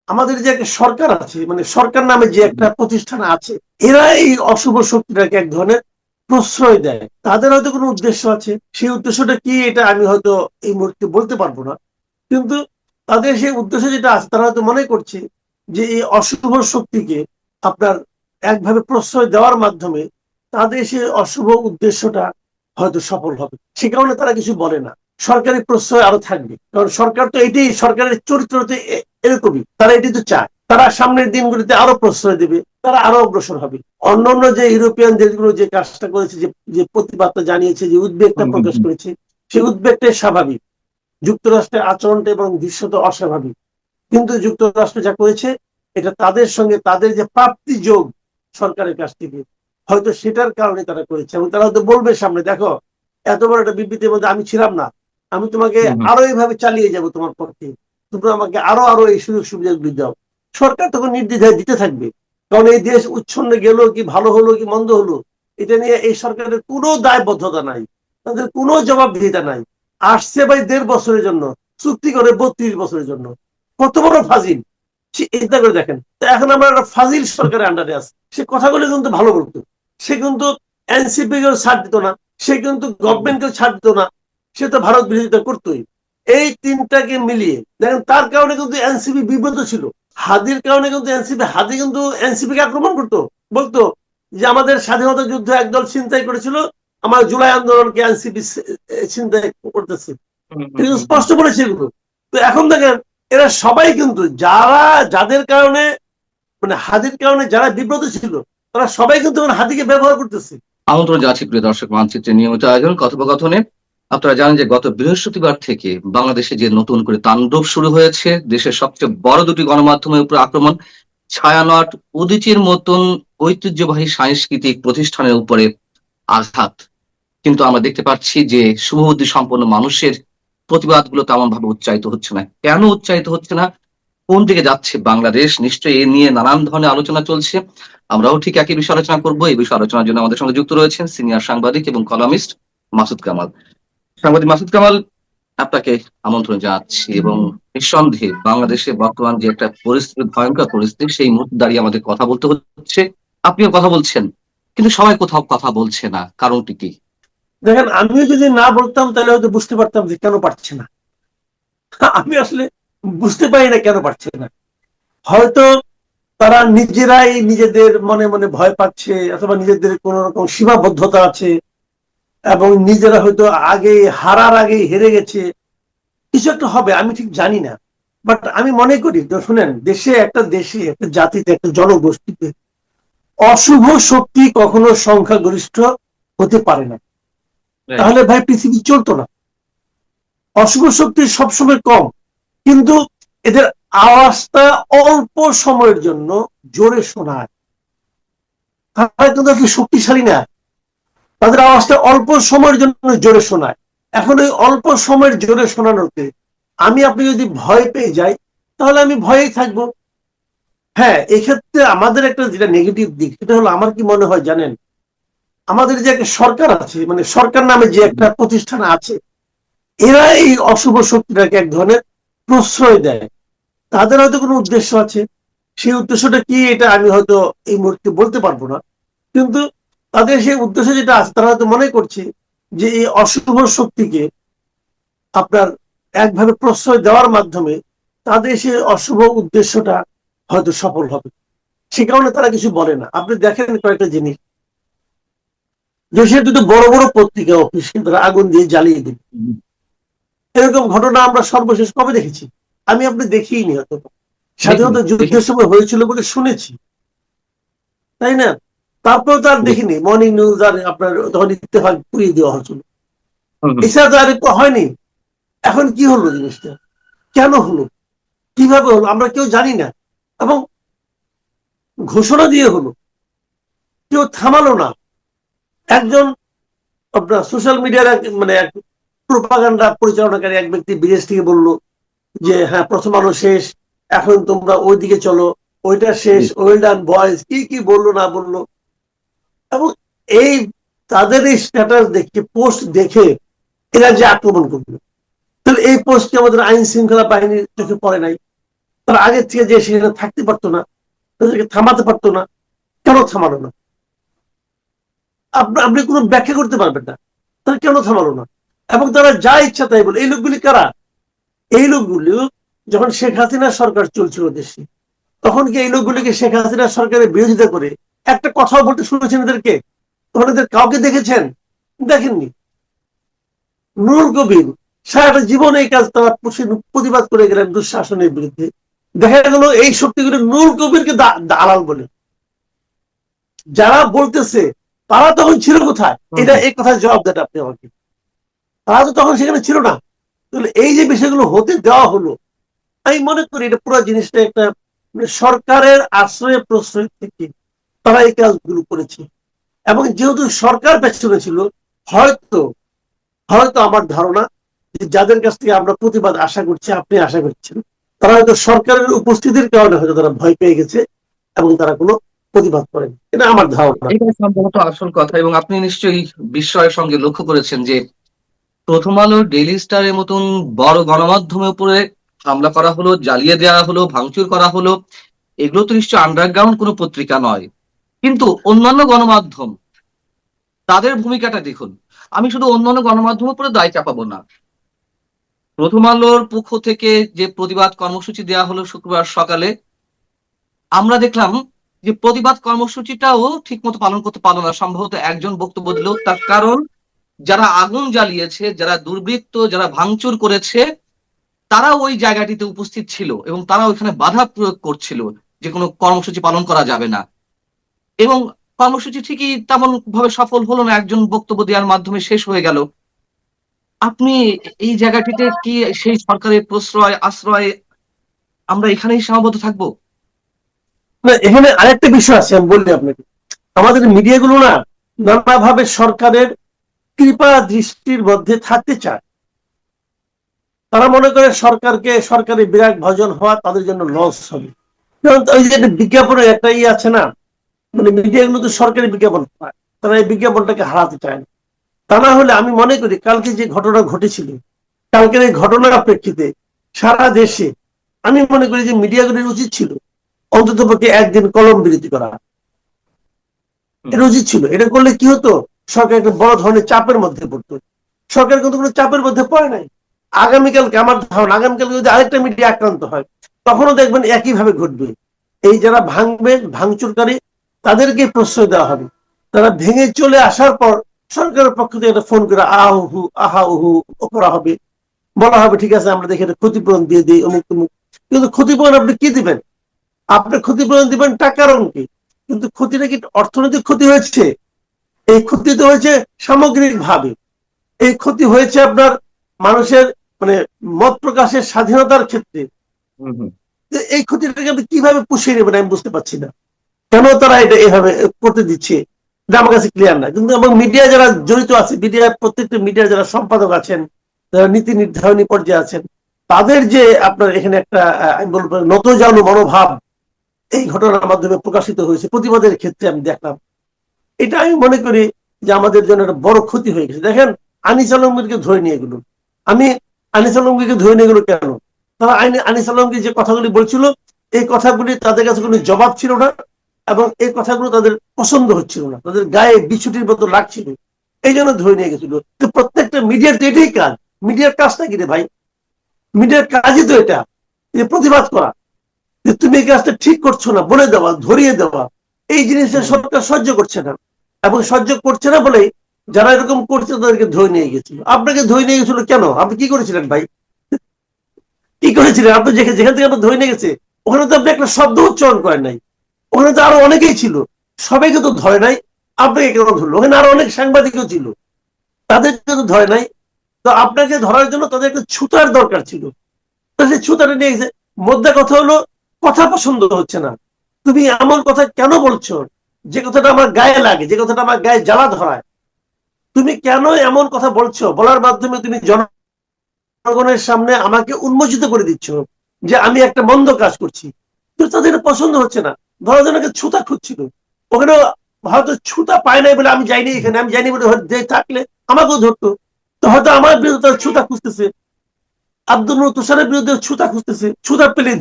আমাদের যে একটা সরকার আছে, মানে সরকার নামে যে একটা প্রতিষ্ঠান আছে, এরা এই অশুভ শক্তিটাকে এক ধরনের প্রশ্রয় দেয়। তাদের হয়তো কোনো উদ্দেশ্য আছে, সেই উদ্দেশ্যটা কি এটা আমি হয়তো এই মুহূর্তে বলতে পারবো না, কিন্তু তাদের সেই উদ্দেশ্য যেটা আছে তারা হয়তো মনে করছে যে এই অশুভ শক্তিকে আপনার একভাবে প্রশ্রয় দেওয়ার মাধ্যমে তাদের সেই অশুভ উদ্দেশ্যটা হয়তো সফল হবে। সে কারণে তারা কিছু বলে না। সরকারি প্রশ্রয় আরো থাকবে, কারণ সরকার তো এটাই, সরকারের চরিত্রতে এরকমই, তারা এটাই তো চায়। তারা সামনের দিনগুলিতে আরো প্রশ্রয় দেবে, তারা আরো অগ্রসর হবে। অন্যান্য যে ইউরোপিয়ান দেশগুলো যে কাজটা করেছে, যে প্রতিবাদটা জানিয়েছে, যে উদ্বেগটা প্রকাশ করেছে, সেই উদ্বেগটাই স্বাভাবিক। যুক্তরাষ্ট্রের আচরণটা এবং দৃশ্যত অস্বাভাবিক, কিন্তু যুক্তরাষ্ট্র যা করেছে এটা তাদের সঙ্গে তাদের যে প্রাপ্তি যোগ সরকারের কাছ থেকে, হয়তো সেটার কারণে তারা করেছে। এবং তারা হয়তো বলবে সামনে, দেখো এত বড় একটা বিবৃতির মধ্যে আমি ছিলাম না, আমি তোমাকে আরো এইভাবে চালিয়ে যাব তোমার পক্ষে, তোমরা আমাকে আরো আরো এই সুযোগ সুবিধাগুলি দাও। সরকার তখন নির্দ্বিধায় দিতে থাকবে, কারণ এই দেশ উচ্ছন্নে গেল কি ভালো হলো কি মন্দ হলো, এটা নিয়ে এই সরকারের কোনো দায়বদ্ধতা নাই, তাদের কোনো জবাবদিহিতা নাই। আসছে ভাই 1.5 বছরের জন্য, চুক্তি করে 32 বছরের জন্য। কত বড় ফাজিল চিন্তা করে দেখেন। তো এখন আমরা একটা ফাজিল সরকারের আন্ডারে আছি। সে কথাগুলো কিন্তু ভালো বলতো, সে কিন্তু এনসিপি কেও ছাড় দিত না, সে কিন্তু গভর্নমেন্টকেও ছাড় দিত না, সে তো ভারত বিরোধিতা করতোই। এই তিনটাকে মিলিয়ে দেখেন, তার কারণে কিন্তু এনসিপি বিব্রত ছিল। হাদির কারণে কিন্তু হাদি কিন্তু এনসিপি কে আক্রমণ করতো, বলতো যে আমাদের স্বাধীনতা যুদ্ধ একদল ছিনতাই করেছিল, আমার জুলাই আন্দোলনকে এনসিপি ছিনতাই করতেছে, কিন্তু স্পষ্ট বলেছে এগুলো। তো এখন দেখেন, এরা সবাই কিন্তু যাদের কারণে, মানে হাদির কারণে যারা বিব্রত ছিল, তারা সবাই কিন্তু হাদিকে ব্যবহার করতেছে। আমন্ত্রণ জানাচ্ছি প্রিয় দর্শক, মানচিত্রের নিয়মিত আয়োজন কথোপকথনে। আপনারা জানেন যে গত বৃহস্পতিবার থেকে বাংলাদেশে যে নতুন করে তাণ্ডব শুরু হয়েছে, দেশের সবচেয়ে বড় দুটি গণমাধ্যমের উপর আক্রমণ, ছায়ানট উদীচীর মতন ঐতিহ্যবাহী সাংস্কৃতিক প্রতিষ্ঠানের উপরে আঘাত। কিন্তু আমরা দেখতে পাচ্ছি যে শুভবুদ্ধি সম্পন্ন মানুষের প্রতিবাদগুলো তেমন ভাবে উচ্চারিত হচ্ছে না। কেন উচ্চারিত হচ্ছে না, কোন দিকে যাচ্ছে বাংলাদেশ, নিশ্চয়ই এ নিয়ে নানান ধরনের আলোচনা চলছে। আমরাও ঠিক একই বিষয়ে আলোচনা করবো। এই বিষয়ে আলোচনার জন্য আমাদের সঙ্গে যুক্ত রয়েছেন সিনিয়র সাংবাদিক এবং কলামিস্ট মাসুদ কামাল। সাংবাদিক মাসুদ কামাল, আপনাকে আমন্ত্রণ জানাচ্ছি। এবং নিঃসন্দেহে বাংলাদেশে বর্তমান যে একটা পরিস্থিতি, ভয়ঙ্কর পরিস্থিতি, সেই মুহূর্তে দাঁড়িয়ে আমাদের কথা বলতে হচ্ছে। আপনিও কথা বলছেন, কিন্তু সবাই কোথাও কথা বলছে না, কারণটি কি? দেখেন, আমিও যদি না বলতাম তাহলে হয়তো বুঝতে পারতাম যে কেন পারছে না। আমি আসলে বুঝতে পারি না কেন পারছে না। হয়তো তারা নিজেরাই নিজেদের মনে মনে ভয় পাচ্ছে, অথবা নিজেদের কোন রকম সীমাবদ্ধতা আছে, এবং নিজেরা হয়তো আগে হারার আগে হেরে গেছে, কিছু একটা হবে, আমি ঠিক জানি না। বাট আমি মনে করি, শুনেন, দেশে একটা জাতিতে, একটা জনগোষ্ঠীতে অশুভ শক্তি কখনো সংখ্যাগরিষ্ঠ হতে পারে না, তাহলে ভাই পৃথিবী চলতো না। অশুভ শক্তি সবসময় কম, কিন্তু এদের আওয়াজটা অল্প সময়ের জন্য জোরে শোনায়। তারা কিন্তু আসলে শক্তিশালী না, তাদের আওয়াজটা অল্প সময়ের জন্য জোরে শোনায়। এখন ওই অল্প সময়ের জোরে শোনানোতে আমি আপনি যদি ভয় পেয়ে যাই, তাহলে আমি ভয়েই থাকবো। হ্যাঁ, এক্ষেত্রে আমাদের একটা যেটা নেগেটিভ দিক, সেটা হলো, আমার কি মনে হয় জানেন, আমাদের যে একটা সরকার আছে, মানে সরকার নামে যে একটা প্রতিষ্ঠান আছে, এরা এই অশুভ শক্তিটাকে এক ধরনের প্রশ্রয় দেয়। তাদের হয়তো কোনো উদ্দেশ্য আছে, সেই উদ্দেশ্যটা কি এটা আমি হয়তো এই মুহূর্তে বলতে পারবো না, কিন্তু তাদের সেই উদ্দেশ্য যেটা আছে, তারা হয়তো মনে করছে যে এই অশুভ শক্তিকে আপনার একভাবে প্রশ্রয় দেওয়ার মাধ্যমে তাদের সেই অশুভ উদ্দেশ্যটা হয়তো সফল হবে। সে কারণে তারা কিছু বলে না। আপনি দেখেন কয়েকটা জিনিস, দেশের দুটো বড় বড় পত্রিকা অফিসকে তারা আগুন দিয়ে জ্বালিয়ে দিল, এরকম ঘটনা আমরা সর্বশেষ কবে দেখেছি? আমি আপনি দেখিনি, হয়তো স্বাধীনতা যুদ্ধের সময় হয়েছিল বলে শুনেছি, তাই না? তারপরে তো আর দেখিনি। মর্নিং নিউজ আর আপনার তখন ইত্তেফাক পুড়িয়ে দেওয়া হয়েছিল, এছাড়া তো আর একটু হয়নি। এখন কি হলো জিনিসটা, কেন হলো, কিভাবে হলো, আমরা কেউ জানি না। এবং ঘোষণা দিয়ে হলো, কেউ থামালো না। একজন আপনার সোশ্যাল মিডিয়ার মানে এক প্রোপাগান্ডা পরিচালনাকারী এক ব্যক্তি বিদেশ থেকে বলল যে হ্যাঁ, প্রথম আলো শেষ, এখন তোমরা ওইদিকে চলো, ওইটা শেষ, ওয়েল ডান বয়েজ, কি কি বললো না বললো। এবং এই তাদের এই স্ট্যাটাস দেখে, পোস্ট দেখে এরা যে আক্রমণ করলো, তাহলে এই পোস্ট কি আমাদের আইন শৃঙ্খলা বাহিনীর চোখে পড়ে নাই? তারা আগের থেকে যে সেখানে থাকতে পারতো না, তাদেরকে থামাতে পারতো না, কেন থামালো না? আপনি কোনো ব্যাখ্যা করতে পারবেন না তারা কেন থামালো না। এবং তারা যা ইচ্ছা তাই বলে। এই লোকগুলি কারা? এই লোকগুলি যখন শেখ হাসিনা সরকার চলছিল দেশে, তখন কি এই লোকগুলিকে শেখ হাসিনা সরকারের বিরোধিতা করে একটা কথাও বলতে শুনেছেন এদেরকে? তখন এদের কাউকে দেখেছেন? দেখেননি। নুরুল কবির সারাটা জীবন এই কাজ তারা প্রতিবাদ করে গেলেন দুঃশাসনের বিরুদ্ধে। দেখা গেল এই শক্তিগুলো নুরুল কবিরকে দালাল বলে। যারা বলতেছে তারা তখন ছিল কোথায়? এটা এই কথার জবাব দেন আপনি আমাকে। তারা তো তখন সেখানে ছিল না। তাহলে এই যে বিষয়গুলো হতে দেওয়া হলো, আমি মনে করি এটা পুরো জিনিসটা একটা সরকারের আশ্রয় প্রশ্রয় থেকে তারা এই কাজগুলো করেছে। এবং যেহেতু সরকার পেছনে ছিল, হয়তো হয়তো আমার ধারণা যে যাদের কাছ থেকে আমরা প্রতিবাদ আশা করছি, আপনি আশা করছেন, তারা হয়তো সরকারের উপস্থিতির কারণে হয়তো তারা ভয় পেয়ে গেছে এবং তারা কোনো প্রতিবাদ করেন। এটা আমার ধারণা। এটাই সম্ভবত আসল কথা। এবং আপনি নিশ্চয়ই বিস্ময়ের সঙ্গে লক্ষ্য করেছেন যে প্রথম আলো, ডেইলি স্টারের মতন বড় গণমাধ্যমের উপরে হামলা করা হলো, জ্বালিয়ে দেওয়া হলো, ভাঙচুর করা হলো। এগুলো তো নিশ্চয়ই আন্ডারগ্রাউন্ড কোনো পত্রিকা নয়। কিন্তু অন্যান্য গণমাধ্যম, তাদের ভূমিকাটা দেখুন। আমি শুধু অন্যান্য গণমাধ্যমের উপরে দায় চাপাবো না। প্রথম আলোর পক্ষ থেকে যে প্রতিবাদ কর্মসূচি দেওয়া হলো শুক্রবার সকালে, আমরা দেখলাম যে প্রতিবাদ কর্মসূচিটাও ঠিক মতো পালন করতে পারলো না। সম্ভবত একজন বক্তব্য দিল, তার কারণ যারা আগুন জ্বালিয়েছে, যারা দুর্বৃত্ত, যারা ভাঙচুর করেছে, তারা ওই জায়গাটিতে উপস্থিত ছিল এবং তারা ওইখানে বাধা প্রয়োগ করছিল যে কোনো কর্মসূচি পালন করা যাবে না। এবং কর্মসূচি ঠিকই তেমন ভাবে সফল হলো না, একজন বক্তব্য দেওয়ার মাধ্যমে শেষ হয়ে গেল। আপনি এই জায়গাটিতে কি সেই সরকারের প্রশ্রয় আশ্রয় আমরা এখানেই সীমাবদ্ধ থাকবো? না, এখানে আরেকটা বিষয় আছে, আমি বললি আপনাকে। আমাদের মিডিয়াগুলো না নানাভাবে সরকারের কৃপা দৃষ্টির মধ্যে থাকতে চায়। তারা মনে করে সরকারি বিরাট ভজন হওয়া তাদের জন্য লস হবে। যেমন ওই যে বিজ্ঞাপনের একটা আছে না, মানে মিডিয়াগুলো তো সরকারি বিজ্ঞাপন পায়, তারা এই বিজ্ঞাপনটাকে হারাতে চায় না। তা না হলে আমি মনে করি কালকে যে ঘটনা ঘটেছিল, কালকের এই ঘটনার প্রেক্ষিতে সারা দেশে আমি মনে করি যে মিডিয়াগুলির উচিত ছিল অন্তত পক্ষে একদিন কলম বিরতি করা। এটা উচিত ছিল। এটা করলে কি হতো, সরকার একটা বড় ধরনের চাপের মধ্যে পড়তো। সরকার কিন্তু কোনো চাপের মধ্যে পড়ে নাই। আগামীকালকে আমার ধারণা, আগামীকালকে যদি আরেকটা মিডিয়া আক্রান্ত হয়, তখনও দেখবেন একইভাবে ঘটবে। এই যারা ভাঙচুরকারী, তাদেরকে প্রশ্রয় দেওয়া হবে। তারা ভেঙে চলে আসার পর সরকারের পক্ষ থেকে একটা ফোন করে আহু আহা উহু করা হবে, বলা হবে ঠিক আছে আমরা দেখে ক্ষতিপূরণ দিয়ে দিই অমুক তমুক। কিন্তু ক্ষতিপূরণ আপনি কি দিবেন? আপনি ক্ষতিপূরণ দিবেন টাকার অঙ্কে, কিন্তু ক্ষতিটা কি অর্থনৈতিক ক্ষতি হয়েছে? এই ক্ষতি তো হয়েছে সামগ্রিক ভাবে। এই ক্ষতি হয়েছে আপনার মানুষের মানে মত প্রকাশের স্বাধীনতার ক্ষেত্রে। এই ক্ষতিটাকে আপনি কিভাবে পুষিয়ে নেবেন আমি বুঝতে পারছি না। কেন তারা এটা এভাবে করতে দিচ্ছে, এটা আমার কাছে ক্লিয়ার না। কিন্তু এবং মিডিয়া যারা জড়িত আছে, প্রত্যেকটা মিডিয়া যারা সম্পাদক আছেন, যারা নীতি নির্ধারণী পর্যায়ে আছেন, তাদের যে আপনার এখানে একটা আমি বলবো নতজানু মনোভাব এই ঘটনার মাধ্যমে প্রকাশিত হয়েছে প্রতিবাদের ক্ষেত্রে আমি দেখলাম। এটা আমি মনে করি যে আমাদের জন্য একটা বড় ক্ষতি হয়ে গেছে। দেখেন আনিস আলমগীরকে ধরে নিয়ে গেল। আমি আনিস আলমগীরকে ধরে নিয়ে গেল কেন? তারা আনিস আলমগীর যে কথাগুলি বলছিল, এই কথাগুলি তাদের কাছে কোনো জবাব ছিল না এবং এই কথাগুলো তাদের পছন্দ হচ্ছিল না, তাদের গায়ে বিছুটির মতো লাগছিল, এই জন্য ধরে নিয়ে গেছিল। তো প্রত্যেকটা মিডিয়ার তো এটাই কাজ। মিডিয়ার কাজটা কি রে ভাই? মিডিয়ার কাজই তো এটা, যে প্রতিবাদ করা, যে তুমি এই কাজটা ঠিক করছো না বলে দেওয়া, ধরিয়ে দেওয়া। এই জিনিসটা সরকার সহ্য করছে না, এবং সহ্য করছে না বলেই যারা এরকম করছে তাদেরকে ধরে নিয়ে গেছিল। আপনাকে ধরে নিয়ে গেছিল কেন? আপনি কি করেছিলেন ভাই? কি করেছিলেন আপনি? যেখান থেকে আপনার ধরে নিয়ে গেছে ওখানে তো আপনি একটা শব্দ উচ্চারণ করেন নাই। ওখানে তো আরো অনেকেই ছিল, সবাইকে তো ধরে নাই, আপনাকে কেন ধরলো? ওখানে আরো অনেক সাংবাদিকও ছিল, তাদেরকে তো ধরে নাই। তো আপনাকে ধরার জন্য তাদের একটা ছুতার দরকার ছিল, তো সেই ছুতাটা নিয়ে গেছে। মধ্যে কথা হলো কথা পছন্দ হচ্ছে না, তুমি এমন কথা কেন বলছো যে কথাটা আমার গায়ে লাগে, যে কথাটা আমার গায়ে জ্বালা ধরায়? তুমি কেন এমন কথা বলছো? বলার মাধ্যমে তুমি জনগণের সামনে আমাকে উন্মোচিত করে দিচ্ছ যে আমি একটা মন্দ কাজ করছি। তো তাদের পছন্দ হচ্ছে না, ধরার জন্য ছুতা খুঁজছিল। ওখানে হয়তো ছুতা পায় নাই বলে আমি যাইনি, এখানে আমি যাইনি বলে যে থাকলে আমাকেও ধরতো। তো হয়তো আমার বিরুদ্ধে ছুতা খুঁজতেছে, আব্দুল নূর তুষারের বিরুদ্ধে ছুতা খুঁজতেছে, ছুতা পেলে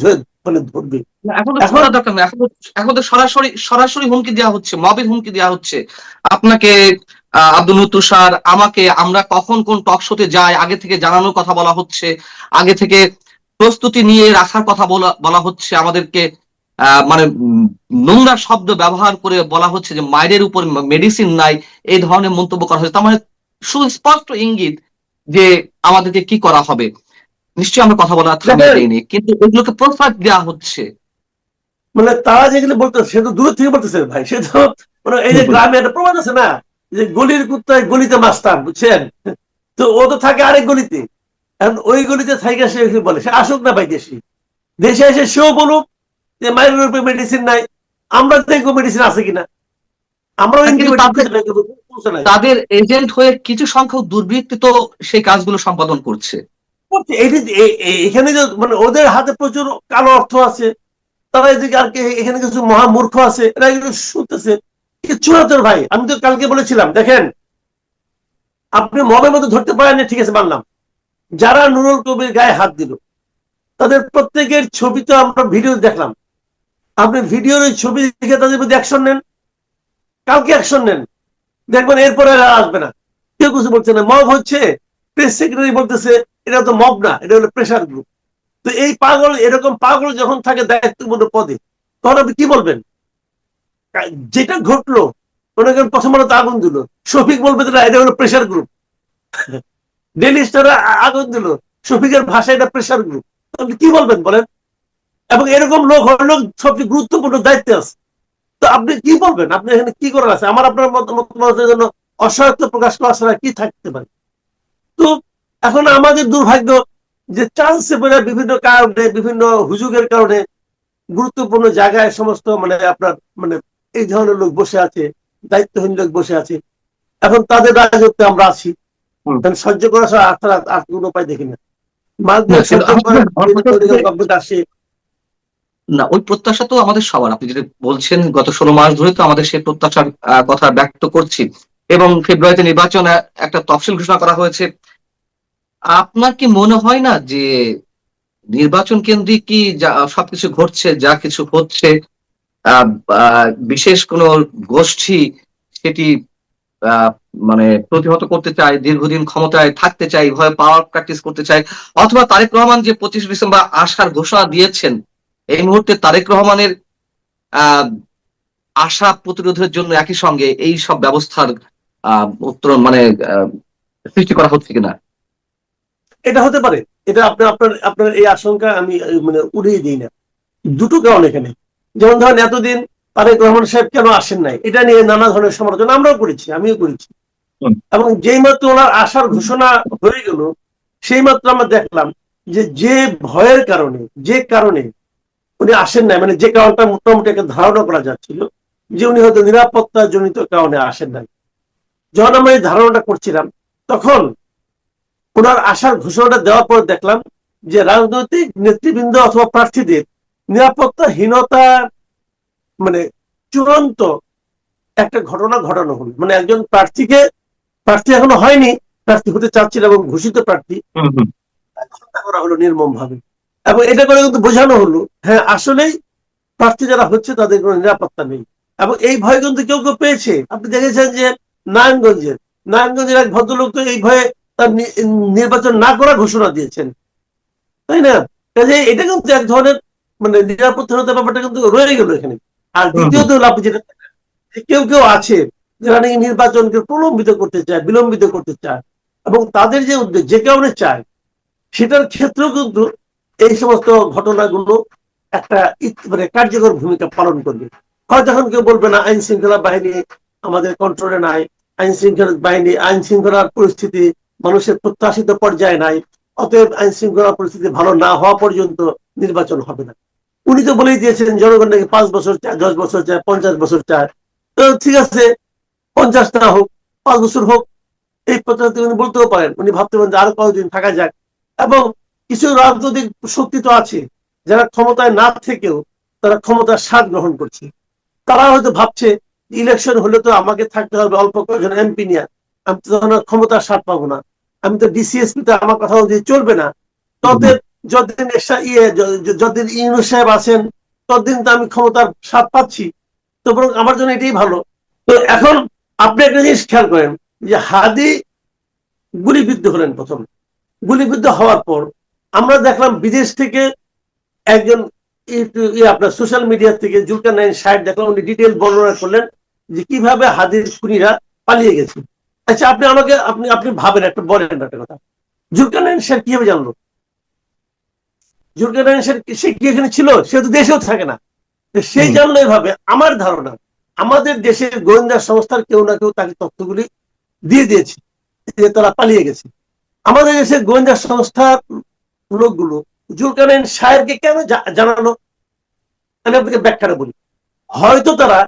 মানে ধরবে। না, এখন তো এখন ছোড়ার দরকার নেই, এখন তো সরাসরি সরাসরি হুমকি দেওয়া হচ্ছে, মবের হুমকি দেওয়া হচ্ছে আপনাকে, আব্দুল মুত্তুর স্যার, আমাকে। আমরা কখন কোন টক শোতে যাই আগে থেকে জানানোর কথা বলা হচ্ছে, আগে থেকে প্রস্তুতি নিয়ে রাখার কথা বলা বলা হচ্ছে আমাদেরকে। মানে নোংরা শব্দ ব্যবহার করে বলা হচ্ছে যে মায়ের উপর মেডিসিন নাই, এই ধরনের মন্তব্য করা হচ্ছে। তার মানে সুস্পষ্ট ইঙ্গিত যে আমাদেরকে কি করা হবে। নিশ্চয়ই আমরা কথা বলা থামিয়ে দেখেন, দেয়নি, কিন্তু এগুলোকে প্রস্তাব দেওয়া হচ্ছে। মানে তারা যেগুলো বলতেছে সে তো দূর থেকে বলতেছে ভাই, সে তো মানে এই যে গ্রামে একটা প্রবাদ আছে না, যে গলির কুত্তায় গলিতে মাস্তান, বুঝছেন? তো ও তো থাকে আরেক গলিতে, এখন ওই গলিতে থাকে সে এসে বলে, সে আসুক না ভাই দেশে, দেশে এসে সেও বলুক যে মায়ের রূপে মেডিসিন নাই, আমরা দেখবো মেডিসিন আছে কিনা, আমরাও কিন্তু ইন্টিমেটিভ তাদের কিছু নাই, কিন্তু পৌঁছে নাই। তাদের এজেন্ট হয়ে কিছু সংখ্যক দুর্বৃত্ত তো সেই কাজগুলো সম্পাদন করছে। করছে, এখানে যে মানে ওদের হাতে প্রচুর কালো অর্থ আছে, তারা এদিকে আর এখানে কিছু মহামূর্খ আছে, এরা এগুলো শুনতেছে কিচ্ছু না তোর ভাই। আমি তো কালকে বলেছিলাম, দেখেন আপনি মবের মধ্যে ধরতে পারেন না, ঠিক আছে মানলাম, যারা নুরুল কবির গায়ে হাত দিল তাদের প্রত্যেকের ছবি তো আমরা ভিডিও দেখলাম, আপনি ভিডিওর ওই ছবি দেখে তাদের প্রতি অ্যাকশন নেন, কালকে অ্যাকশন নেন, দেখবেন এরপরে আর আসবে না, কেউ কিছু বলছে না। মব হচ্ছে, প্রেস সেক্রেটারি বলতেছে এটা তো মব না, এটা হলো প্রেশার গ্রুপ। তো এই পাগল, এরকম পাগল যখন থাকে দায়িত্বপূর্ণ পদে, তখন আপনি কি বলবেন? যেটা ঘটলো, মনে করেন প্রথম আলোতে আগুন দিল, শফিক বলবে যে না, এটা হলো প্রেশার গ্রুপ। ডেইলি স্টারে আগুন দিল, শফিকের ভাষায় এটা প্রেশার গ্রুপ, আপনি কি বলবেন বলেন? এবং এরকম লোক হলো সবচেয়ে গুরুত্বপূর্ণ দায়িত্বে আছে, তো আপনি কি বলবেন? আপনি এখানে কি করার আছে? আমার আপনার মতামতের জন্য অসহায়ত্ব প্রকাশ করা ছাড়া কি থাকতে পারে? তো এখন আমাদের দুর্ভাগ্য যে চান্সে পড়ে বিভিন্ন কারণে, বিভিন্ন হুজুগের কারণে গুরুত্বপূর্ণ জায়গায় সমস্ত মানে আপনার মানে এই ধরনের লোক বসে আছে, দায়িত্বহীন লোক বসে আছে, এখন তাদের রাজত্বে আমরা আছি, সহ্য করা ছাড়া আর কোনো উপায় দেখি না। মাস না, দিয়ে কিন্তু সহ্য করে গভর্নমেন্ট আসে। না, ওই প্রত্যাশা তো আমাদের সবার। আপনি যেটা বলছেন, গত 16 মাস ধরে তো আমাদের সেই প্রত্যাশার কথা ব্যক্ত করছি, এবং ফেব্রুয়ারিতে নির্বাচন একটা তফসিল ঘোষণা করা হয়েছে। আপনার কি মনে হয় না যে নির্বাচন কেন্দ্রিক কি সবকিছু ঘটছে, যা কিছু হচ্ছে, আহ, বিশেষ কোন গোষ্ঠী সেটি আহ, মানে প্রতিহত করতে চায়, দীর্ঘদিন ক্ষমতায় থাকতে চায়, ভয় পাওয়ার প্র্যাকটিস করতে চায়, অথবা তারেক রহমান যে 25 ডিসেম্বর আসার ঘোষণা দিয়েছেন, এই মুহূর্তে তারেক রহমানের আহ আশা প্রতিরোধের জন্য একই সঙ্গে এই সব ব্যবস্থার উত্তরণ মানে আহ, সৃষ্টি করা হচ্ছে কিনা? এটা হতে পারে, এটা আপনার আপনার আপনার এই আশঙ্কা আমি মানে উড়িয়ে দিই না। দুটো কারণ এখানে, যেমন ধরেন এতদিন তারেক রহমান সাহেব কেন আসেন নাই, এটা নিয়ে নানা ধরনের সমালোচনা আমরাও করেছি, আমিও করেছি। হুম, এবং যেই মাত্র ওনার আসার ঘোষণা হয়ে গেল, সেই মাত্র আমরা দেখলাম যে ভয়ের কারণে, যে কারণে উনি আসেন নাই, মানে যে কারণটা মোটামুটি একটা ধারণা করা যাচ্ছিল যে উনি হয়তো নিরাপত্তা জনিত কারণে আসেন নাই, যখন আমরা এই ধারণাটা করছিলাম, তখন ওনার আসার ঘোষণাটা দেওয়ার পর দেখলাম যে রাজনৈতিক নেতৃবৃন্দ অথবা প্রার্থীদের নিরাপত্তাহীনতা মানে চূড়ান্ত একটা ঘটনা ঘটানো হলো। মানে একজন প্রার্থীকে, প্রার্থী এখনো হয়নি, প্রার্থী হতে চাচ্ছিল এবং ঘোষিত প্রার্থী, হুম, হুম। হত্যা করা হলো নির্মম ভাবে। এবং এটা করে কিন্তু বোঝানো হলো হ্যাঁ আসলেই প্রার্থী যারা হচ্ছে তাদের কোনো নিরাপত্তা নেই। এবং এই ভয় কিন্তু কেউ কেউ পেয়েছে। আপনি দেখেছেন যে নারায়ণগঞ্জের নারায়ণগঞ্জের এক ভদ্রলোক তো এই ভয়ে তার নির্বাচন না করার ঘোষণা দিয়েছেন, তাই না? কাজে এটা কিন্তু এক ধরনের মানে নিরাপত্তাহীনতার ব্যাপারটা কিন্তু রয়ে গেল এখানে। আর হুম, হুম। দ্বিতীয়ত হলো আপনি যেটা, কেউ কেউ আছে যারা নাকি নির্বাচনকে প্রলম্বিত করতে চায়, বিলম্বিত করতে চায়, এবং তাদের যে উদ্যোগ যে কারণে চায়, সেটার ক্ষেত্রেও কিন্তু এই সমস্ত ঘটনাগুলো একটা মানে কার্যকর ভূমিকা পালন করবে। হয়তো এখন কেউ বলবে না আইন শৃঙ্খলা বাহিনী আমাদের কন্ট্রোলে নাই, আইন শৃঙ্খলার পরিস্থিতি মানুষের প্রত্যাশিত পর্যায়ে নাই, অতএব আইন শৃঙ্খলা পরিস্থিতি ভালো না হওয়া পর্যন্ত নির্বাচন হবে না। উনি তো বলেই দিয়েছেন জনগণ নাকি 5 বছর চায়, 10 বছর চায়, 50 বছর চায়। তো ঠিক আছে, 50 না হোক, 5 বছর হোক, এই কথাটি উনি বলতেও পারেন। উনি ভাবতে পারেন যে আরো কয়েকদিন থাকা যাক। এবং কিছু রাজনৈতিক শক্তি তো আছে যারা ক্ষমতায় না থেকেও তারা ক্ষমতার স্বাদ গ্রহণ করছে। তারা হয়তো ভাবছে ইলেকশন হলে তো আমাকে থাকতে হবে অল্প কয়েকজন এমপি নিয়ে, আমি তো তখন ক্ষমতার স্বাদ পাবো না, আমি তো ডিসিএসপি তে আমার কথা অনুযায়ী চলবে না, হুম, তবে হুম। যতদিন যতদিন ইউনূস সাহেব আছেন ততদিন তো আমি ক্ষমতার স্বাদ পাচ্ছি, তো বরং আমার জন্য এটাই ভালো। তো এখন আপনি একটা জিনিস খেয়াল করেন যে হাদি গুলিবিদ্ধ হলেন প্রথম, গুলিবিদ্ধ হওয়ার পর আমরা দেখলাম বিদেশ থেকে একজন আপনার সোশ্যাল মিডিয়া থেকে জুলকারনাইন সাহেব দেখলাম উনি ডিটেল বর্ণনা করলেন যে কিভাবে হাদির খুনিরা পালিয়ে গেছে। আচ্ছা আপনি আমাকে আপনি ভাবেন একটা, বলেন একটা কথা, জুলকারনাইন সাহেব কিভাবে জানলো? জুলকারনাইন সাহেব সে কি এখানে ছিল? সে তো দেশেও থাকে না, সেই জানলো এভাবে। আমার ধারণা আমাদের দেশের গোয়েন্দা সংস্থার কেউ না কেউ তাকে তথ্যগুলি দিয়ে দিয়েছে যে তারা পালিয়ে গেছে। আমাদের দেশের গোয়েন্দা সংস্থার লোকগুলো জুলকারনাইন সাহেবকে কেন জানালো? আমি আপনাকে ব্যাখ্যাটা বলি। হয়তো তারা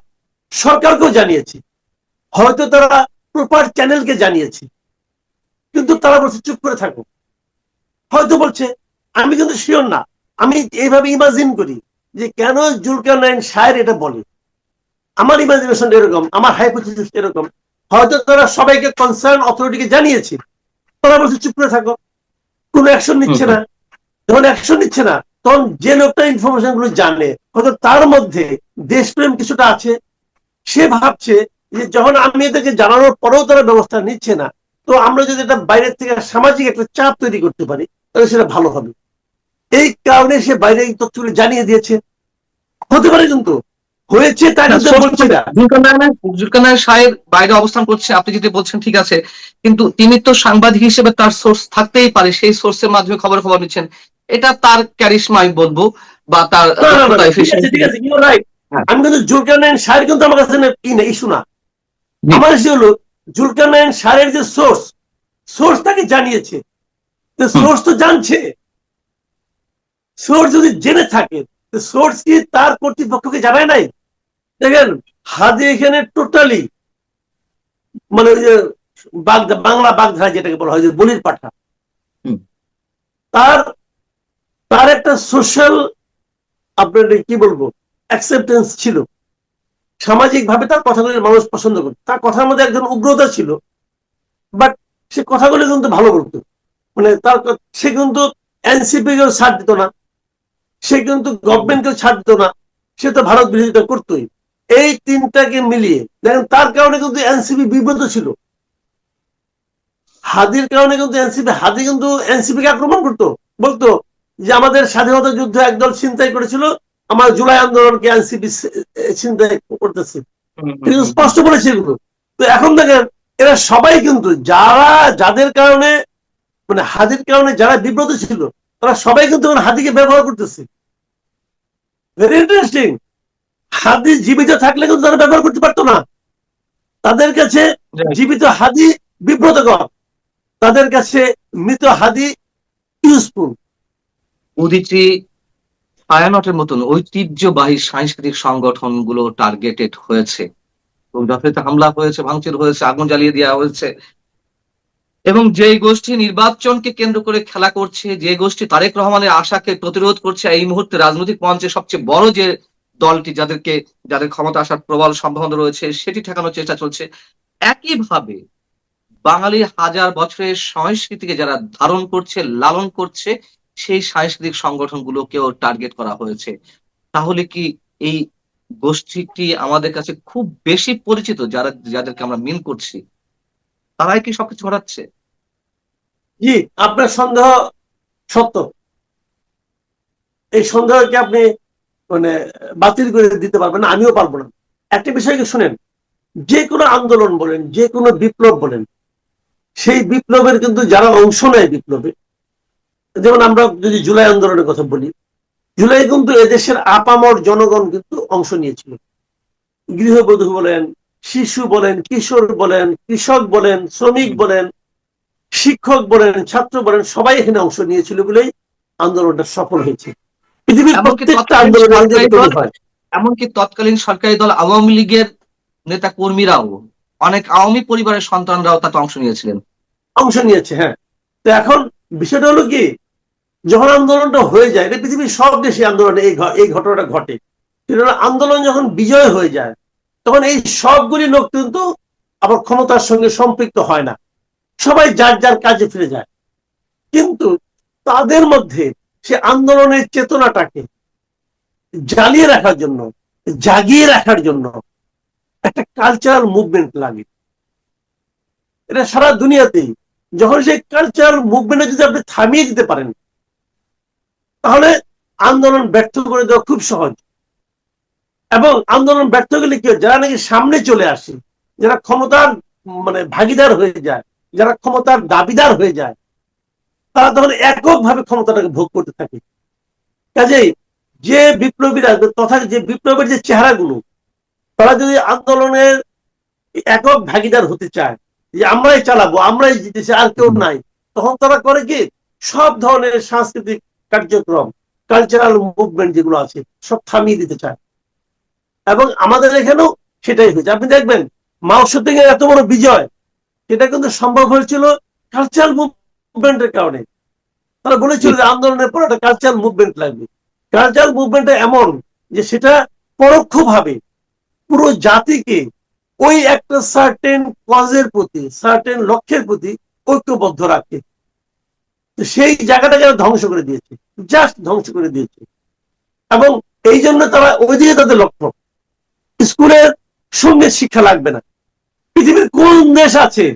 সরকারকেও জানিয়েছে, হয়তো তারা প্রপার চ্যানেলকে জানিয়েছে, কিন্তু তারা বলছে চুপ করে থাকো। হয়তো বলছে, আমি কিন্তু শিওর না, আমি এইভাবে ইমাজিন করি যে কেন জুলকারনাইন সাহেব এটা বলে। আমার ইমাজিনেশন এরকম, আমার হাইপোথিসিস এরকম, হয়তো তারা সবাইকে কনসার্ন অথরিটিকে জানিয়েছে, তারা বলছে চুপ করে থাকো, কোনো অ্যাকশন নিচ্ছে না। যখন অ্যাকশন নিচ্ছে না তখন যে লোকটা ইনফরমেশন গুলো জানে, হয়তো তার মধ্যে দেশপ্রেম কিছুটা আছে, সে ভাবছে যে যখন আমি এদেরকে জানানোর পরেও তারা ব্যবস্থা নিচ্ছে না, তো আমরা যদি এটা বাইরের থেকে সামাজিক একটা চাপ তৈরি করতে পারি তাহলে সেটা ভালো হবে। এই কারণে সে বাইরে এই তথ্যগুলো জানিয়ে দিয়েছে। হতে পারে কিন্তু হয়েছে তাই বলছি না। জুলকারনাইন সাহেব বাইরে অবস্থান করছে, আপনি যদি বলছেন ঠিক আছে, কিন্তু তিনি তো সাংবাদিক হিসেবে তার সোর্স থাকতেই পারে, সেই সোর্সের মাধ্যমে খবর নিচ্ছেন, এটা তার ক্যারিশমা আমি বলবো, বা তার ঠিক আছে, আমি কিন্তু জুলকারনাইন সাহেব কিন্তু আমার কাছে ইস্যু না। আমার ইস্যু হলো জুলকারনাইন সাহেবের যে সোর্স তাকে জানিয়েছে, সোর্স তো জানছে। সোর্স যদি জেনে থাকে, সোর্স কি তার কর্তৃপক্ষকে জানায় নাই? দেখেন হাদি এখানে টোটালি মানে বাংলা বাগধারা যেটাকে বলা হয় যে বলির পাঠা, তার তার একটা সোশ্যাল আপনার কি বলবো অ্যাকসেপ্টেন্স ছিল, সামাজিক ভাবে তার কথাগুলি মানুষ পছন্দ করত, তার কথার মধ্যে একজন উগ্রতা ছিল, বাট সে কথাগুলো কিন্তু ভালো বলতো। মানে তার সে কিন্তু এনসিপি কেও ছাড় দিত না, সে কিন্তু গভর্নমেন্টকেও ছাড় দিত না, সে তো ভারত বিরোধিতা করতোই। এই তিনটাকে মিলিয়ে দেখেন তার কারণে কিন্তু এনসিপি বিব্রত ছিল। হাদির কারণে কিন্তু হাদি কিন্তু এনসিপি কে আক্রমণ করতো, বলতো যে আমাদের স্বাধীনতা যুদ্ধ একদল ছিনতাই করেছিল, আমার জুলাই আন্দোলনকে এনসিপি ছিনতাই করতেছে, স্পষ্ট বলেছে এগুলো। তো এখন দেখেন এরা সবাই কিন্তু যাদের কারণে মানে হাদির কারণে যারা বিব্রত ছিল তারা সবাই কিন্তু হাদিকে ব্যবহার করতেছে। Very interesting. হাদি জীবিত থাকলে কিন্তু তারা ব্যবহার করতে পারতো না। তাদের কাছে জীবিত হাদি বিব্রতকর, তাদের কাছে মৃত হাদি ইউজফুল। উদীচী ছায়ানটের মতন ঐতিহ্যবাহী সাংস্কৃতিক সংগঠনগুলো টার্গেটেড হয়েছে, যথাযথ হামলা হয়েছে, ভাঙচুর হয়েছে, আগুন জ্বালিয়ে দেওয়া হয়েছে, এবং যে গোষ্ঠী নির্বাচনকে কেন্দ্র করে খেলা করছে, যে গোষ্ঠী তারেক রহমানের আশাকে প্রতিরোধ করছে, এই মুহূর্তে রাজনৈতিক মঞ্চে সবচেয়ে বড় যে দলটি যাদের ক্ষমতা আসার প্রবল সম্ভাবনা রয়েছে সেটি ঠেকানোর চেষ্টা চলছে। একইভাবে বাঙালির হাজার বছরের সংস্কৃতিকে যারা ধারণ করছে, লালন করছে, সেই সাংস্কৃতিক সংগঠনগুলোকেও টার্গেট করা হয়েছে। তাহলে কি এই গোষ্ঠীটি আমাদের কাছে খুব বেশি পরিচিত, যাদেরকে আমরা মিন করছি, তারাই কি সবকিছু ঘটাচ্ছে? জি, আপনার সন্দেহ সত্য। এই সন্দেহকে আপনি মানে বাতিল করে দিতে পারবেন না, আমিও পারবো না। একটা বিষয়কে শুনেন, যে কোনো আন্দোলন বলেন, যে কোনো বিপ্লব বলেন, সেই বিপ্লবের কিন্তু যারা অংশ নেয় বিপ্লবে, যেমন আমরা যদি জুলাই আন্দোলনের কথা বলি, জুলাই কিন্তু এদেশের আপামর জনগণ কিন্তু অংশ নিয়েছিল। গৃহবধূ বলেন, শিশু বলেন, কিশোর বলেন, কৃষক বলেন, শ্রমিক বলেন, শিক্ষক বলেন, ছাত্র বলেন, সবাই এখানে অংশ নিয়েছিল বলেই আন্দোলনটা সফল হয়েছে। পৃথিবীর প্রত্যেকটা আন্দোলন এমনকি তৎকালীন সরকারি দল আওয়ামী লীগের নেতা কর্মীরাও, অনেক আওয়ামী পরিবারের সন্তানরাও তাতে অংশ নিয়েছে। হ্যাঁ, তো এখন বিষয়টা হলো কি, যখন আন্দোলনটা হয়ে যায়, এটা পৃথিবীর সব দেশে আন্দোলনে এই ঘটনাটা ঘটে। আন্দোলন যখন বিজয় হয়ে যায় তখন এই সবগুলি লোক কিন্তু আবার ক্ষমতার সঙ্গে সম্পৃক্ত হয় না, সবাই যার যার কাজে ফিরে যায়। কিন্তু তাদের মধ্যে সে আন্দোলনের চেতনাটাকে জ্বালিয়ে রাখার জন্য, জাগিয়ে রাখার জন্য একটা কালচারাল মুভমেন্ট লাগে। এটা সারা দুনিয়াতেই, যখন সেই কালচারাল মুভমেন্টে যদি আপনি থামিয়ে দিতে পারেন, তাহলে আন্দোলন ব্যর্থ করে দেওয়া খুব সহজ। এবং আন্দোলন ব্যর্থ গেলে কি হয়, যারা নাকি সামনে চলে আসে, যারা ক্ষমতার ভাগিদার হয়ে যায়, যারা ক্ষমতার দাবিদার হয়ে যায়, তারা তখন এককভাবে ক্ষমতাটাকে ভোগ করতে থাকে। কাজেই যে বিপ্লবীরা তথা যে বিপ্লবের যে চেহারাগুলো, তারা যদি আন্দোলনের একক ভাগিদার হতে চায়, যে আমরাই চালাবো, আমরাই জিতেছি, আর কেউ নাই, তখন তারা করে কি, সব ধরনের সাংস্কৃতিক কার্যক্রম, কালচারাল মুভমেন্ট যেগুলো আছে সব থামিয়ে দিতে চায়। এবং আমাদের এখানেও সেটাই হয়েছে। আপনি দেখবেন মাও সেতুং এর এত বড় বিজয়, সেটা কিন্তু সম্ভব হয়েছিল কালচারাল মুভমেন্টের কারণে। তারা বলেছিল যে আন্দোলনের পর একটা কালচারাল মুভমেন্ট লাগবে। কালচারাল মুভমেন্টটা এমন যে সেটা পরোক্ষভাবে পুরো জাতিকে ওই একটা সার্টেন কজের প্রতি, সার্টেন লক্ষ্যের প্রতি ঐক্যবদ্ধ রাখে। সেই জায়গাটাকে ধ্বংস করে দিয়েছে, জাস্ট ধ্বংস করে দিয়েছে। এবং এই জন্য তারা ওইদিকে তাদের লক্ষ্য। স্কুলের সঙ্গে শিক্ষা লাগবে না। পৃথিবীর কোন দেশ আছে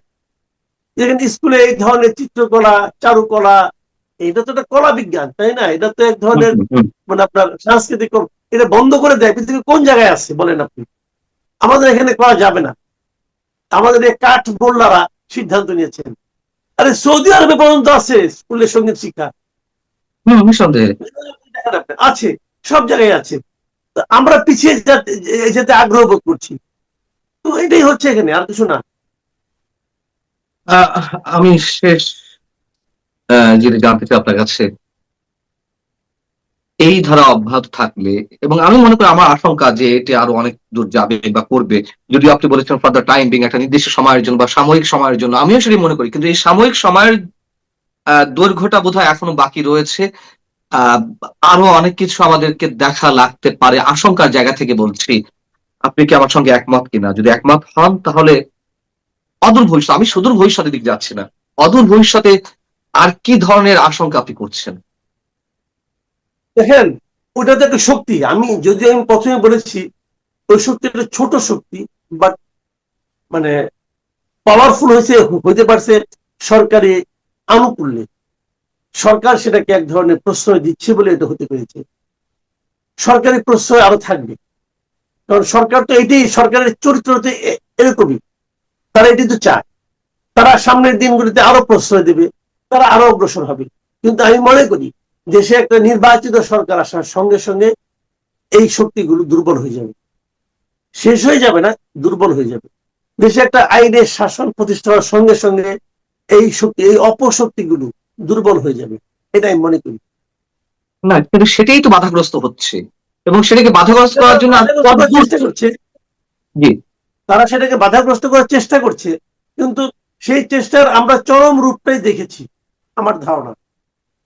যেখানে স্কুলে এই ধরনের চিত্রকলা, চারুকলা, এটা তো একটা কলা বিজ্ঞান, তাই না? এটা তো এক ধরনের আপনার সাংস্কৃতিক, এটা বন্ধ করে দেয়। পৃথিবীর কোন জায়গায় আছে বলেন আপনি? আমাদের এখানে করা যাবে না। আমাদের এই কাঠ মোল্লারা সিদ্ধান্ত নিয়েছেন। আরে সৌদি আরবে পর্যন্ত আছে স্কুলের সঙ্গীত শিক্ষা, আছে, সব জায়গায় আছে। আমরা পিছিয়ে যেতে আগ্রহ বোধ করছি। তো এটাই হচ্ছে এখানে, আর কিছু না। আমি শেষ যেটা জানতে চাই আপনার কাছে, এই ধারা অব্যাহত থাকলে, এবং আমি মনে করি আমার আশঙ্কা যে এটি আরো অনেক দূর যাবে বা করবে, যদিও আপনি বলেছেন ফর দ্য টাইম বিং, একটা নির্দিষ্ট সময়ের জন্য বা সাময়িক সময়ের জন্য, আমিও সেটাই মনে করি। কিন্তু এই সাময়িক সময়ের দৈর্ঘ্যটা বোধহয় এখনো বাকি রয়েছে। আরো অনেক কিছু আমাদেরকে দেখা লাগতে পারে, আশঙ্কার জায়গা থেকে বলছি। আপনি কি আমার সঙ্গে একমত কিনা? যদি একমত হন তাহলে অদূর ভবিষ্যৎ, আমি সুদূর ভবিষ্যতের দিকে যাচ্ছি না, অদূর ভবিষ্যতে আর কি ধরনের আশঙ্কা আপনি করছেন? দেখেন, ওটা তো একটা শক্তি। আমি প্রথমে বলেছি ওই শক্তি একটা ছোট শক্তি, বাট পাওয়ারফুল হইতে পারছে সরকারি আনুকূল্যে। সরকার সেটাকে এক ধরনের প্রশ্রয় দিচ্ছে বলে এটা হতে পেরেছে। সরকারি প্রশ্রয় আরো থাকবে, কারণ সরকার তো এটাই, সরকারের চরিত্র হচ্ছে এরকমই। তারা এটি তো চায়, তারা সামনের দিনগুলিতে আরো প্রশ্রয় দেবে, তারা আরো অগ্রসর হবে। কিন্তু আমি মনে করি দেশে একটা নির্বাচিত সরকার আসার সঙ্গে সঙ্গে এই শক্তিগুলো দুর্বল হয়ে যাবে। শেষ হয়ে যাবে না, দুর্বল হয়ে যাবে। দেশে একটা আইনের শাসন প্রতিষ্ঠা হওয়ার সঙ্গে সঙ্গে এই শক্তি, এই অপশক্তিগুলো দুর্বল হয়ে যাবে, এটা আমি মনে করি। না, কিন্তু সেটাই তো বাধাগ্রস্ত হচ্ছে, এবং সেটাকে বাধাগ্রস্ত করার জন্য চেষ্টা করছে। জি, তারা সেটাকে বাধাগ্রস্ত করার চেষ্টা করছে, কিন্তু সেই চেষ্টার আমরা চরম রূপটাই দেখেছি আমার ধারণা।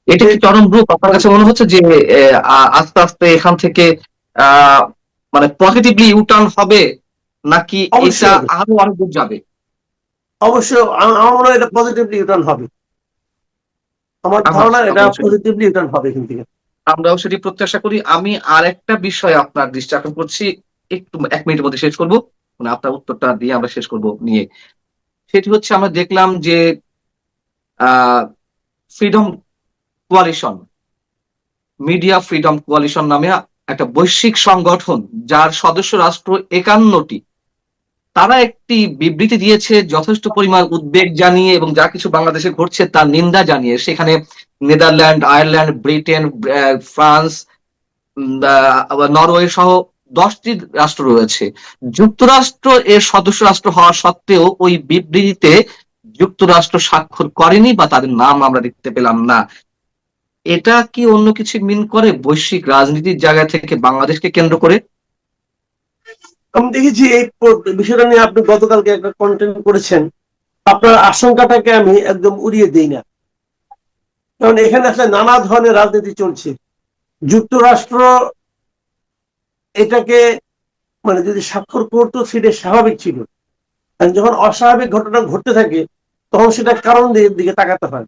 এটা কি চরম রূপ আপনার কাছে মনে হচ্ছে যে আস্তে আস্তে এখান থেকে মানে পজিটিভলি ইউটার্ন হবে, নাকি এটা আরো অনেক দূর যাবে? অবশ্যই আমার মনে হয় এটা পজিটিভলি ইউটার্ন হবে। আমার ধারণা এটা পজিটিভলি ইউটার্ন হবে এখান থেকে। আমরাও সেটি প্রত্যাশা করি। আমি আর একটা বিষয় আপনার দৃষ্টি আকর্ষণ করছি, একটু 1 মিনিটের মধ্যে শেষ করবো, মানে আপনার উত্তরটা দিয়ে আমরা শেষ করব নিয়ে। সেটি হচ্ছে, আমরা দেখলাম যে freedom coalition, media freedom coalition নামে একটা বৈশ্বিক সংগঠন, যার সদস্য রাষ্ট্র 51টি, তারা একটি বিবৃতি দিয়েছে যথেষ্ট পরিমাণ উদ্বেগ জানিয়ে, এবং যা কিছু বাংলাদেশে ঘটছে তার নিন্দা জানিয়ে। সেখানে Netherland, Ireland, Britain, France, Norway সহ 10টি রাষ্ট্র রয়েছে। যুক্তরাষ্ট্র এর সদস্য রাষ্ট্র হওয়া সত্ত্বেও ওই বিবৃতিতে যুক্তরাষ্ট্র স্বাক্ষর করেনি, বা তাদের নাম আমরা দেখতে পেলাম না। এটা কি অন্য কিছু মিন করে বৈশ্বিক রাজনীতির জায়গা থেকে বাংলাদেশকে কেন্দ্র করে? আমি দেখেছি এই বিষয়টা নিয়ে আপনি গতকালকে একটা কন্টেন্ট করেছেন। আপনার আশঙ্কাটাকে আমি একদম উড়িয়ে দিই না, কারণ এখানে আসলে নানা ধরনের রাজনীতি চলছে। যুক্তরাষ্ট্র এটাকে যদি স্বাক্ষর করতো সেটা স্বাভাবিক ছিল। যখন অস্বাভাবিক ঘটনা ঘটতে থাকে তখন সেটা কারণ দিকে তাকাতে হয়।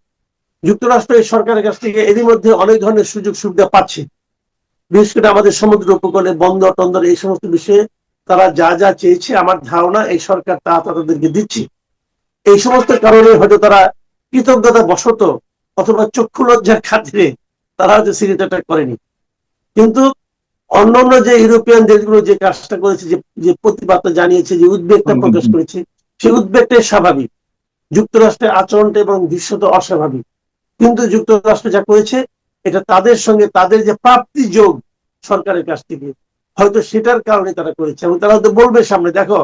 যুক্তরাষ্ট্র এই সরকারের কাছ থেকে এরই মধ্যে অনেক ধরনের সুযোগ সুবিধা পাচ্ছে, বিশেষ করে আমাদের সমুদ্র উপকূলে বন্দর টন্দর এই সমস্ত বিষয়ে তারা যা যা চেয়েছে আমার ধারণা এই সরকার তা তাদেরকে দিচ্ছে। এই সমস্ত কারণে হয়তো তারা কৃতজ্ঞতা বশত অথবা চক্ষু লজ্জার খাতিরে তারা হয়তো সিরিয়াটা করেনি। কিন্তু অন্যান্য যে ইউরোপিয়ান দেশগুলো যে কাজটা করেছে, যে প্রতিবাদটা জানিয়েছে, যে উদ্বেগটা প্রকাশ করেছে, সেই উদ্বেগটাই স্বাভাবিক। যুক্তরাষ্ট্রের আচরণটা এবং দৃশ্যত অস্বাভাবিক, কিন্তু যুক্তরাষ্ট্র যা করেছে এটা তাদের সঙ্গে তাদের যে প্রাপ্তি যোগ সরকারের কাছ থেকে হয়তো সেটার কারণে তারা করেছে। এবং তারা হয়তো বলবে সামনে, দেখো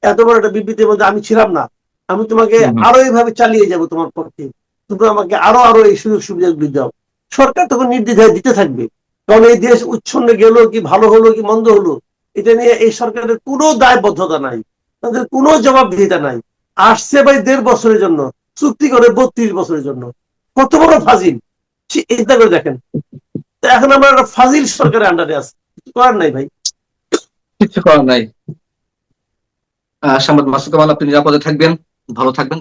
এত বড় একটা বিবৃতির মধ্যে আমি ছিলাম না, আমি তোমাকে আরো এইভাবে চালিয়ে যাব তোমার পক্ষে, তুমি আমাকে আরো আরো এই সুযোগ সুবিধাগুলি দাও। সরকার তখন নির্দ্বিধায় দিতে থাকবে, কারণ এই দেশ উচ্ছন্নে গেল কি ভালো হলো কি মন্দ হলো এটা নিয়ে এই সরকারের কোনো দায়বদ্ধতা নাই, তাদের কোনো জবাবদিহিতা নাই। আসছে ভাই 1.5 বছরের জন্য, চুক্তি করে 32 বছরের জন্য, কত বড় ফাজিল চিন্তা করে দেখেন। তো এখন আমরা একটা ফাজিল সরকারের আন্ডারে আছি, কিছু করার নাই ভাই। কিছু করার নাই। সাংবাদিক মাসুদ কামাল, আপনি নিরাপদে থাকবেন, ভালো থাকবেন।